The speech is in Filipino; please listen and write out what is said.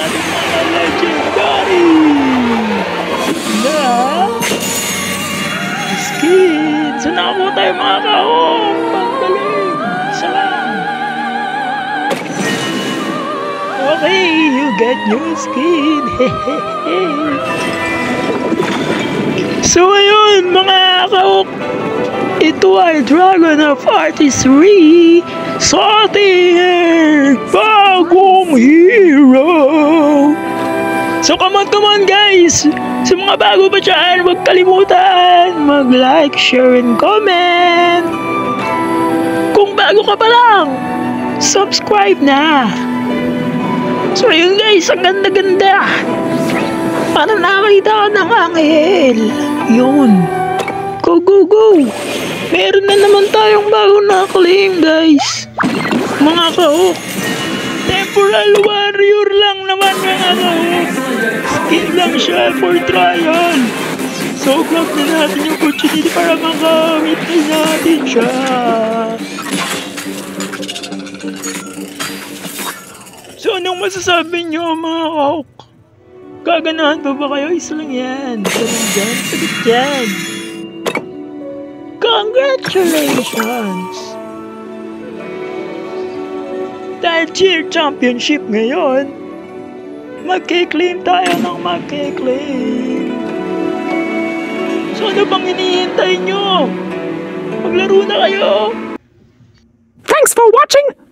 ating mga legendary na skin. So nakakuha tayo mga kaong. Panggaling. Isa lang. Okay, you get new skin. So ayun mga kaok, ito ay Dragon of Artistry sa ating bagong hero. So come on guys, sa mga bago pa dyan, huwag kalimutan mag-like, share, and comment. Kung bago ka pa lang, subscribe na. So ayun guys, ang ganda-ganda. Parang nakakita ka ng anghel. Yun. Go. Meron na naman tayong bagong na-claim guys. Mga kaok. Temporal warrior lang naman mga kaok. Skin lang siya for trial. So grab na natin yung opportunity para makamit na natin siya. So anong masasabi nyo mga kaok? Gaganahan pa ba kayo? Isa lang yan. Sagot dyan, sagot dyan. Congratulations! Dahil Cheer Championship ngayon, magkiklaim tayo ng magkiklaim. So ano bang hinihintay nyo? Maglaro na kayo! Thanks for watching!